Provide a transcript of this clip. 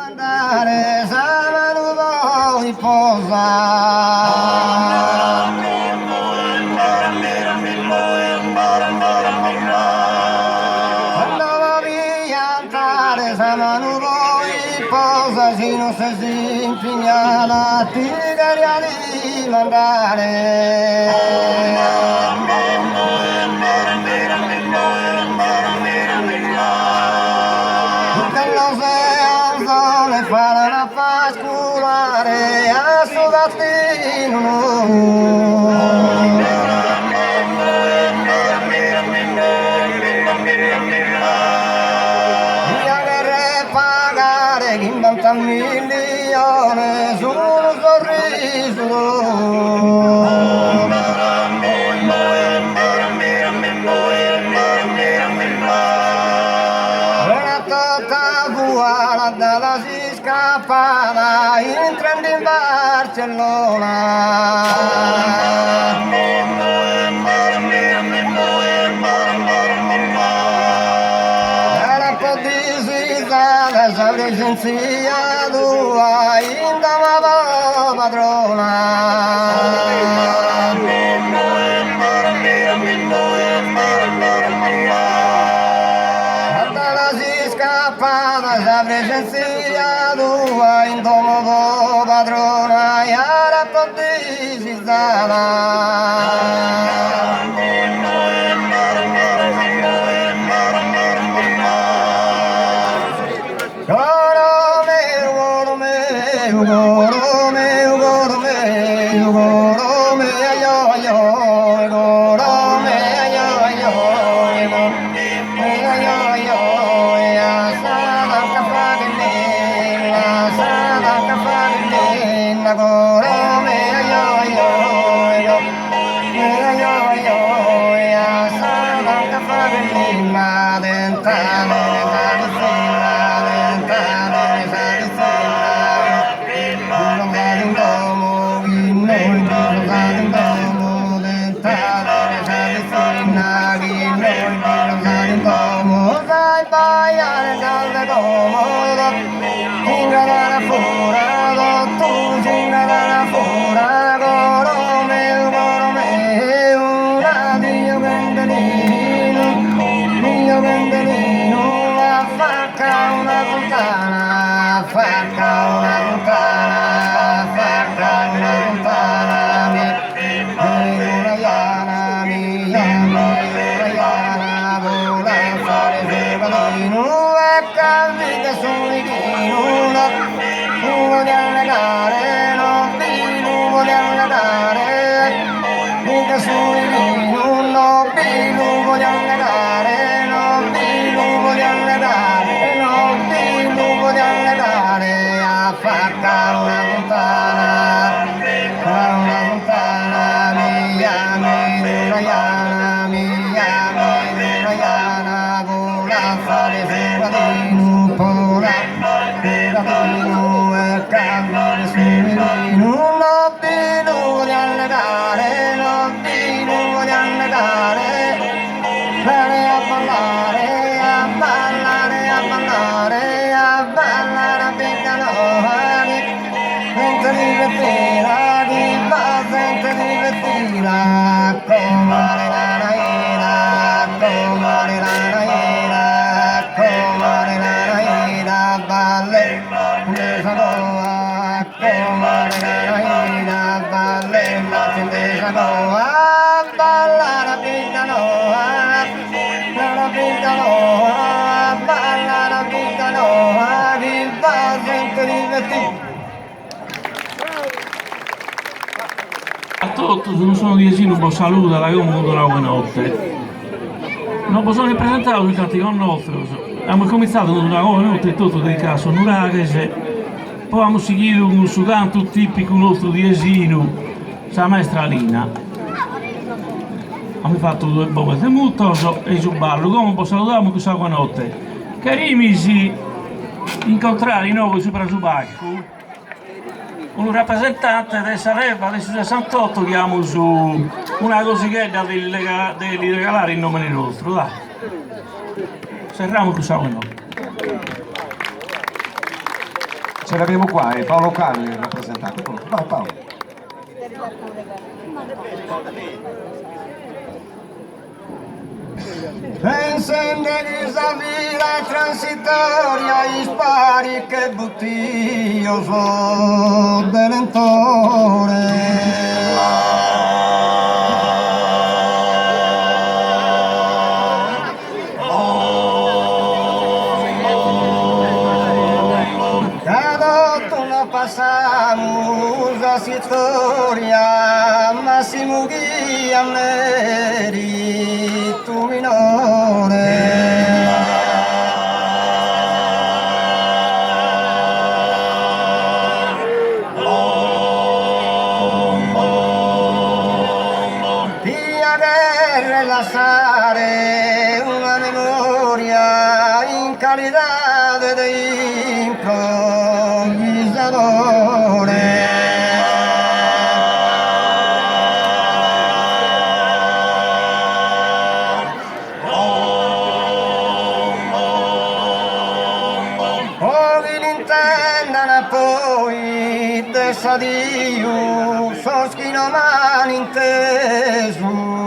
Mandare Samanu voi posa. Andava via andare Samanu voi posa, se non si impegnava ti di mandare. Fare la pascolare a Sogattino. Mia che pagare 50 milioni su un sorriso. Dalla si scappava entrando in Barcellona. Era un po' disitata, sa presenza tua, indamava padrona. La presenza tua in domo padrona e era potesizzata. A tutti, sono Diesino, un saluto da come buona notte. Non sono presentato sui canti con nostro. Abbiamo cominciato con una notte tutto del caso Nuraghes, poi abbiamo seguito con un canto tipico nostro Diesino, la maestra Lina. Abbiamo fatto due bombe di muttoso e su ballo, come posso salutare questa notte. Carimisi, incontrare noi sopra Subacco. Un rappresentante del Salerno del 68 diamo su una cosighetta di regalare in nome nostro, dai. Serriamo che siamo noi. Ce l'abbiamo qua, è Paolo Calli il rappresentante. Vai Paolo. Pensando questa vita transitoria, gli spari che butti io so delentore. Passamos a storia, massimo guia merito minore. Via guerra e lasciare una memoria in qualità di improvvisadore. Pochi l'intendano poi adesso Dio, so schino mani inteso.